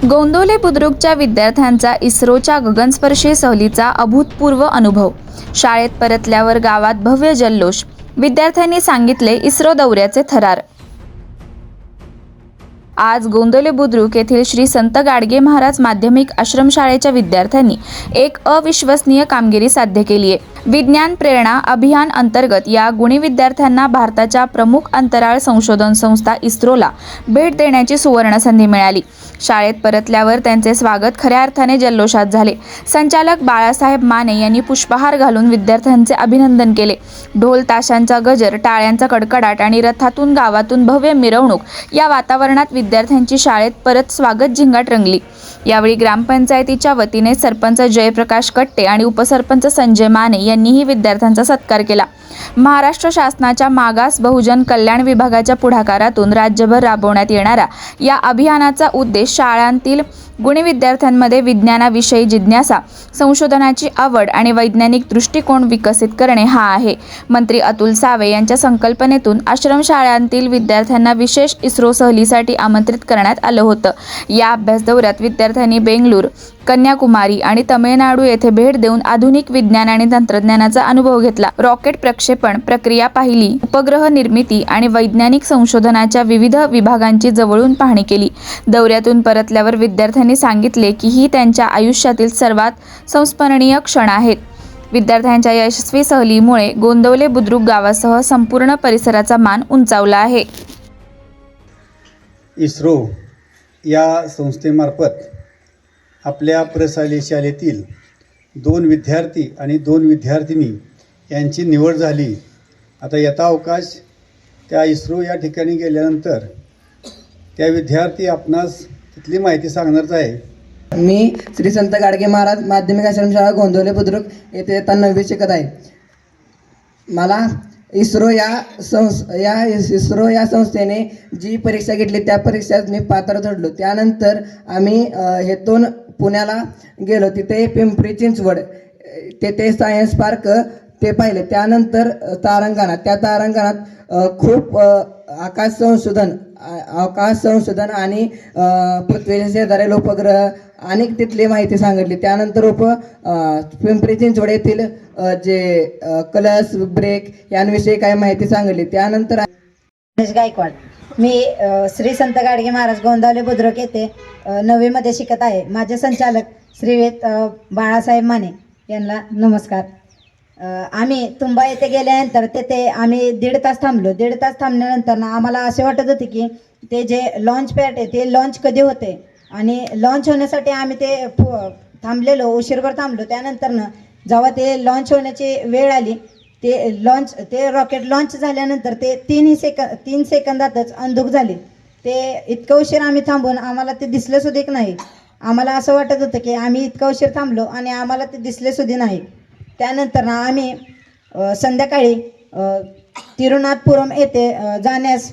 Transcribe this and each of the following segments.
गोंदवले बुद्रुकच्या विद्यार्थ्यांचा इस्रोच्या गगनस्पर्शी सहलीचा अभूतपूर्व अनुभव. शाळेत परतल्यावर गावात भव्य जल्लोष. विद्यार्थ्यांनी सांगितले इस्रो दौऱ्याचे थरार. आज गोंदवले बुद्रुक येथील श्री संत गाडगे महाराज माध्यमिक आश्रमशाळेच्या विद्यार्थ्यांनी एक अविश्वसनीय कामगिरी साध्य केली आहे. विज्ञान प्रेरणा अभियान अंतर्गत या गुणी विद्यार्थ्यांना भारताच्या प्रमुख अंतराळ संशोधन संस्था इस्रोला भेट देण्याची सुवर्ण संधी मिळाली. शाळेत परतल्यावर त्यांचे स्वागत खऱ्या अर्थाने जल्लोषात झाले. संचालक बाळासाहेब माने यांनी पुष्पहार घालून विद्यार्थ्यांचे अभिनंदन केले. ढोल ताशांचा गजर, टाळ्यांचा कडकडाट आणि रथातून गावातून भव्य मिरवणूक या वातावरणात विद्यार्थ्यांची शाळेत परत स्वागत झिंगाट रंगली. यावेळी ग्रामपंचायतीच्या वतीने सरपंच जयप्रकाश कट्टे आणि उपसरपंच संजय माने यांनीही विद्यार्थ्यांचा सत्कार केला. महाराष्ट्र शासनाच्या मागास बहुजन कल्याण विभागाच्या पुढाकारातून राज्यभर राबवण्यात येणाऱ्या या अभियानाचा उद्देश शाळांतील गुणी विद्यार्थ्यांमध्ये विज्ञानाविषयी जिज्ञासा, संशोधनाची आवड आणि वैज्ञानिक दृष्टिकोन विकसित करणे हा आहे. मंत्री अतुल सावे यांच्या संकल्पनेतून आश्रमशाळांतील विद्यार्थ्यांना विशेष इस्रो सहलीसाठी आमंत्रित करण्यात आलं होतं. या अभ्यास दौऱ्यात विद्यार्थ्यांनी बेंगळूर, कन्याकुमारी आणि तमिळनाडू येथे भेट देऊन आधुनिक विज्ञान आणि तंत्रज्ञानाचा अनुभव घेतला. रॉकेट प्रक्षेपण प्रक्रिया पाहिली, उपग्रह निर्मिती आणि वैज्ञानिक संशोधनाच्या विविध विभागांची जवळून पाहणी केली. दौऱ्यातून परतल्यावर विद्यार्थ्यांनी सांगितले की ही त्यांच्या आयुष्यातील सर्वात संस्मरणीय क्षण आहेत. विद्यार्थ्यांच्या यशस्वी सहलीमुळे गोंदवले बुद्रुक गावासह संपूर्ण परिसराचा मान उंचावला आहे. इस्रो या संस्थेमार्फत आपल्या प्रशालेय शाळेतील 2 विद्यार्थी आणि 2 विद्यार्थिनी यांची निवड झाली. आता यथावकाश त्या इस्रो या ठिकाणी गेल्यानंतर त्या विद्यार्थी आपणास तिथली माहिती सांगणारच आहे. मी श्री संत गाडगे महाराज माध्यमिक आश्रमशाळा गोंदवले बुद्रुक येथे इयत्ता 9वी शिकत आहे. मला इस्रो या संस्थेने जी परीक्षा घेतली त्या परीक्षेत मी पात्र ठरलो. त्यानंतर आम्ही हेतून पुण्याला गेलो. तिथे पिंपरी चिंचवड तेथे सायन्स पार्क ते पाहिले. त्यानंतर त्या तारांगणात खूप आकाश संशोधन आणि पृथ्वीच्या शेजारील उपग्रह आणि तिथली माहिती सांगितली. त्यानंतर पिंपरी चिंचवड येथील जे कलर्स ब्रेक यांविषयी काही माहिती सांगितली. त्यानंतर गायकवाड, मी श्री संत गाडगे महाराज गोंदवले बुद्रुक येथे 9वी मध्ये शिकत आहे. माझे संचालक श्रीयुत बाळासाहेब माने यांना नमस्कार. आम्ही तुंबा येथे गेल्यानंतर तेथे आम्ही 1.5 तास थांबलो. 1.5 तास थांबल्यानंतर आम्हाला असे वाटत होते की ते जे लॉन्च पॅड आहे ते लॉन्च कधी होते आणि लॉन्च होण्यासाठी आम्ही ते थांबलेलो, उशीरभर थांबलो. त्यानंतर जेव्हा ते लॉन्च होण्याची वेळ आली, ते रॉकेट लॉन्च झाल्यानंतर ते 3 सेकंदातच अंधुक झाले. ते इतकं उशीर आम्ही थांबून आम्हाला ते दिसले सुद्धा नाही. आम्हाला असं वाटत होतं की आम्ही इतका उशीर थांबलो आणि आम्हाला ते दिसले सुद्धा नाही. त्यानंतर आम्ही संध्याकाळी तिरुनाथपुरम येथे जाण्यास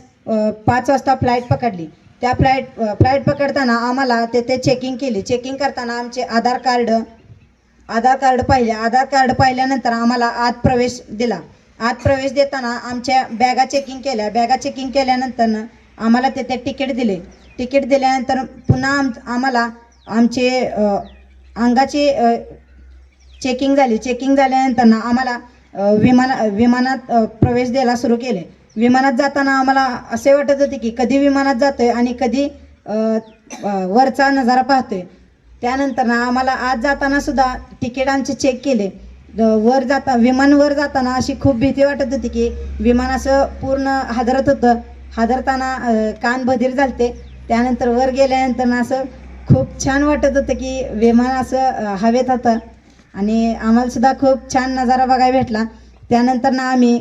5 वाजता फ्लाईट पकडली. त्या फ्लाईट पकडताना आम्हाला तेथे चेकिंग केली. चेकिंग करताना आमचे आधार कार्ड पाहिले. आधार कार्ड पाहिल्यानंतर आम्हाला आत प्रवेश दिला. आत प्रवेश देताना आमच्या बॅगा चेकिंग केल्या. बॅगा चेकिंग केल्यानंतर आम्हाला तेथे तिकीट दिले. तिकीट दिल्यानंतर पुन्हा आम्हाला आमचे अंगाची चेकिंग झाली. चेकिंग झाल्यानंतर आम्हाला विमानात प्रवेश द्यायला सुरू केले. विमानात जाताना आम्हाला असे वाटत होते की कधी विमानात जातोय आणि कधी वरचा नजारा पाहतोय. त्यानंतर आम्हाला आत जाताना सुद्धा तिकीट आमचे चेक केले. विमान वर जाताना अशी खूप भीती वाटत होती की विमान असं पूर्ण हादरत होतं. हादरताना कान बधीर झालते. त्यानंतर वर गेल्यानंतर असं खूप छान वाटत होतं की विमान असं हवेत होतं आणि आम्हाला सुद्धा खूप छान नजारा बघायला भेटला. त्यानंतर आम्ही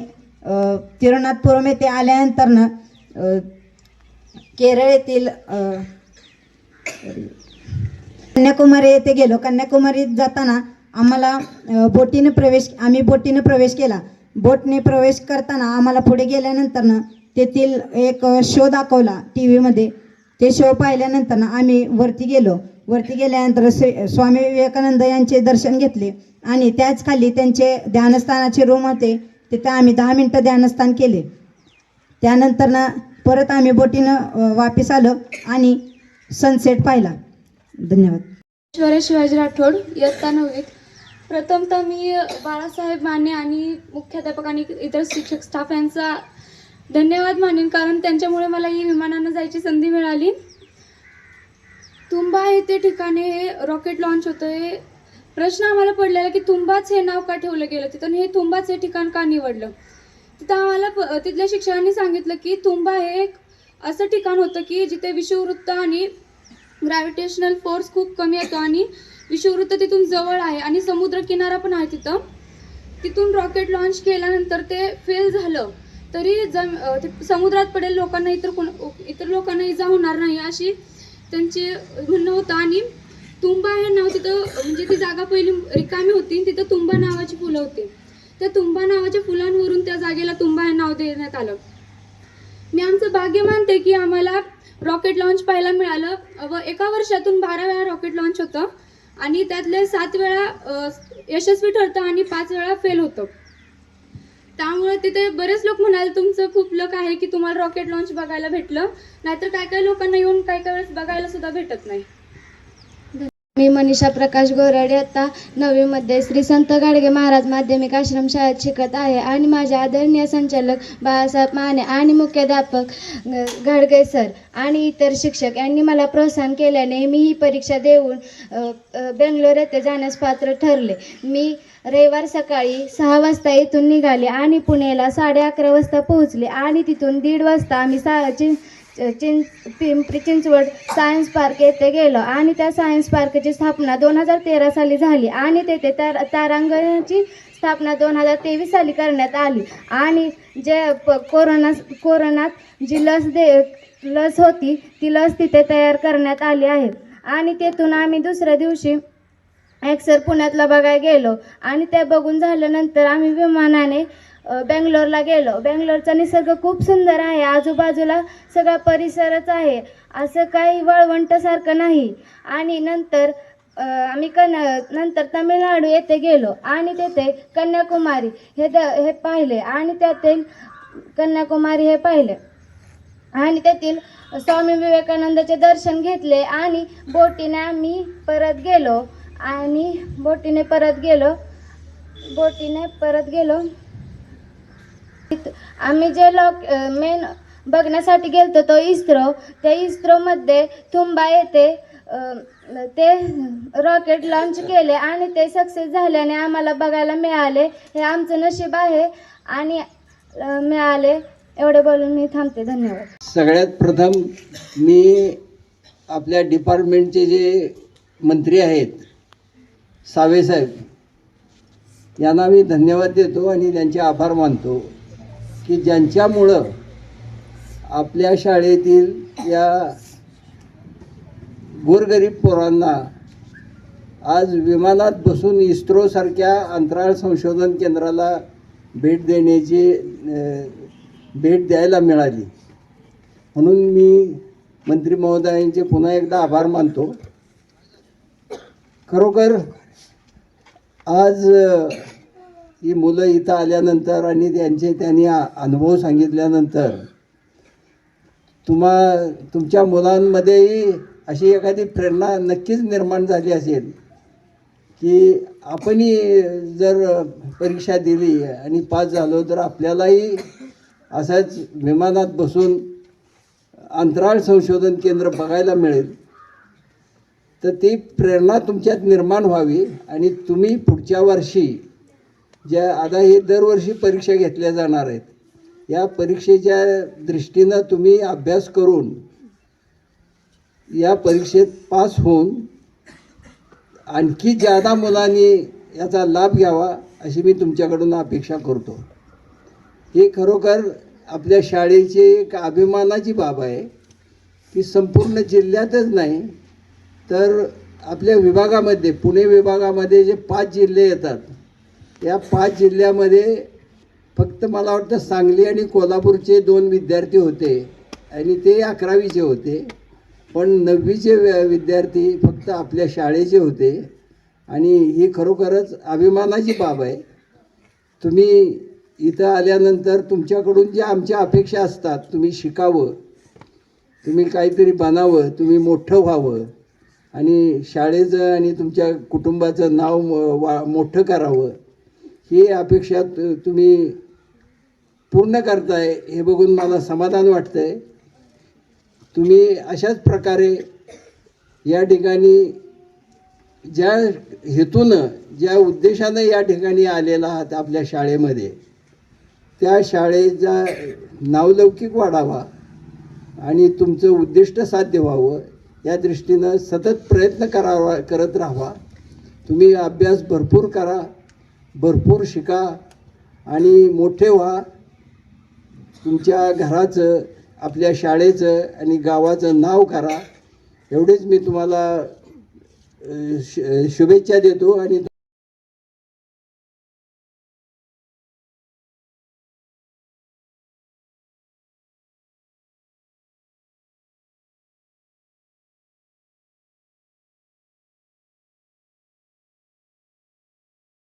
तिरुनाथपुरम येथे आल्यानंतर केरळ येथील कन्याकुमारी येथे गेलो. कन्याकुमारीत जाताना आम्हाला बोटीने प्रवेश केला. बोटने प्रवेश करताना आम्हाला पुढे गेल्यानंतर तेथील एक शो दाखवला TV मध्ये. ते शो पाहिल्यानंतर आम्ही वरती गेलो. वरती गेल्यानंतर स्वामी विवेकानंद यांचे दर्शन घेतले आणि त्याच खाली त्यांचे ध्यानस्थानाचे रूम होते. तिथे आम्ही 10 मिनिटं ध्यानस्थान केले. त्यानंतर परत आम्ही बोटीनं वापस आलो आणि सनसेट पाहिला. धन्यवाद. ऐश्वर्या शिवाजी राठोड, इयत्ता 9वीत. प्रथमतः मी बाळासाहेब माने आणि मुख्याध्यापक आणि इतर शिक्षक स्टाफ यांचा धन्यवाद मानेन, कारण त्यांच्यामुळे मला ही विमानानं जायची संधी मिळाली. तुंबा येथे ठिकाणी हे रॉकेट लॉन्च होतं. हे प्रश्न आम्हाला पडलेला की तुंबाच हे नाव का ठेवलं गेलं तिथं आणि हे तुंबाच हे ठिकाण का निवडलं. तिथं आम्हाला तिथल्या शिक्षकांनी सांगितलं की तुंबा हे एक असं ठिकाण होतं की जिथे विषुववृत्त आणि ग्रॅव्हिटेशनल फोर्स खूप कमी येतो आणि विषुववृत्त तिथून जवळ आहे आणि समुद्र किनारा पण आहे तिथं. तिथून रॉकेट लॉन्च केल्यानंतर ते फेल झालं तरी ते समुद्रात पडेल, लोकांना इतर लोकांना इजा होणार नाही अशी त्यांचे म्हणणं होतं. आणि तुंबा हे नाव तिथं म्हणजे ती जागा पहिली रिकामी होती, तिथं तुंबा नावाची फुलं होती. त्या तुंबा नावाच्या फुलांवरून त्या जागेला तुंबा हे नाव देण्यात आलं. मी आमचं भाग्य मानते की आम्हाला रॉकेट लॉन्च पाहायला मिळालं व एका वर्षातून 12 वेळा रॉकेट लॉन्च होतं आणि त्यातले 7 वेळा यशस्वी ठरतं आणि 5 वेळा फेल होतं. त्यामुळे तिथे बरेच लोक म्हणाले तुमचं खूप लक आहे की तुम्हाला रॉकेट लॉन्च बघायला भेटलं, नाहीतर काय लोकांना येऊन काही वेळेस बघायला सुद्धा भेटत नाही. मी मनीषा प्रकाश गोराडे, आता 9वीमध्ये श्री संत गाडगे महाराज माध्यमिक आश्रमशाळेत शिकत आहे आणि माझे आदरणीय संचालक बाळासाहेब माने आणि मुख्याध्यापक गाडगे सर आणि इतर शिक्षक यांनी मला प्रोत्साहन केल्याने मी ही परीक्षा देऊन बेंगलोर येथे जाण्यास पात्र ठरले. मी रविवार सकाळी 6 वाजता इथून निघाले आणि पुण्याला 11:30 वाजता पोहोचले आणि तिथून 1:30 वाजता आम्ही पिंपरी चिंचवड सायन्स पार्क येथे गेलो आणि त्या सायन्स पार्कची स्थापना 2013 साली झाली आणि तेथे तारांगणाची स्थापना 2023 साली करण्यात आली. आणि जे कोरोनात जी लस होती ती लस तिथे तयार करण्यात आली आहे. आणि तेथून आम्ही दुसऱ्या दिवशी एक्सर पुण्यातला बघायला गेलो आणि ते बघून झाल्यानंतर आम्ही विमानाने बेंगलोरला गेलो. बेंगलोरचा निसर्ग खूप सुंदर आहे, आजूबाजूला सगळा परिसरच आहे, असं काही वळवंटासारखं नाही. आणि नंतर आम्ही नंतर तामिळनाडू येथे गेलो आणि तेथे कन्याकुमारी हे पाहिले आणि त्यातील कन्याकुमारी हे पाहिले आणि तेथील स्वामी विवेकानंदाचे दर्शन घेतले आणि बोटीने आम्ही परत गेलो. आम्ही जे मेन बघण्यासाठी गेलतो तो इस्रो, त्या इस्रोमध्ये तुंबा येथे ते रॉकेट लॉन्च केले आणि ते सक्सेस झाल्याने आम्हाला बघायला मिळाले. हे आमचं नशीब आहे आणि मिळाले. एवढे बोलून मी थांबते. धन्यवाद. सगळ्यात प्रथम मी आपल्या डिपार्टमेंटचे जे मंत्री आहेत सावे साहेब यांना मी धन्यवाद देतो आणि त्यांचे आभार मानतो की ज्यांच्यामुळं आपल्या शाळेतील या गोरगरीब पोरांना आज विमानात बसून इस्रोसारख्या अंतराळ संशोधन केंद्राला भेट द्यायला मिळाली. म्हणून मी मंत्री महोदयांचे पुन्हा एकदा आभार मानतो. खरोखर आज ही मुलं इथं आल्यानंतर आणि त्यांनी अनुभव सांगितल्यानंतर तुमच्या मुलांमध्येही अशी एखादी प्रेरणा नक्कीच निर्माण झाली असेल की आपणही जर परीक्षा दिली आणि पास झालो तर आपल्यालाही असंच विमानात बसून अंतराळ संशोधन केंद्र बघायला मिळेल. तर ती प्रेरणा तुमच्यात निर्माण व्हावी आणि तुम्ही पुढच्या वर्षी आता हे दरवर्षी परीक्षा घेतल्या जाणार आहेत, या परीक्षेच्या दृष्टीनं तुम्ही अभ्यास करून या परीक्षेत पास होऊन आणखी जादा मुलांनी याचा लाभ घ्यावा अशी मी तुमच्याकडून अपेक्षा करतो. हे खरोखर आपल्या शाळेची एक अभिमानाची बाब आहे की संपूर्ण जिल्ह्यातच नाही तर आपल्या विभागामध्ये पुणे विभागामध्ये जे 5 जिल्हे येतात या 5 जिल्ह्यामध्ये फक्त मला वाटतं सांगली आणि कोल्हापूरचे 2 विद्यार्थी होते आणि ते 11वीचे होते, पण 9वीचे विद्यार्थी फक्त आपल्या शाळेचे होते. आणि ही खरोखरच अभिमानाची बाब आहे. तुम्ही इथं आल्यानंतर तुमच्याकडून ज्या आमच्या अपेक्षा असतात, तुम्ही शिकावं, तुम्ही काहीतरी बनावं, तुम्ही मोठं व्हावं आणि शाळेचं आणि तुमच्या कुटुंबाचं नाव मोठं करावं ही अपेक्षा तुम्ही पूर्ण करताय हे बघून मला समाधान वाटतं आहे. तुम्ही अशाच प्रकारे या ठिकाणी ज्या हेतूनं ज्या उद्देशानं या ठिकाणी आलेला आहात आपल्या शाळेमध्ये, त्या शाळेचा नावलौकिक वाढावा आणि तुमचं उद्दिष्ट साध्य व्हावं या दृष्टीनं सतत प्रयत्न करत राहावा. तुम्ही अभ्यास भरपूर करा, भरपूर शिका आणि मोठे व्हा. तुमच्या घराचं, आपल्या शाळेचं आणि गावाचं नाव करा. एवढेच मी तुम्हाला शुभेच्छा देतो आणि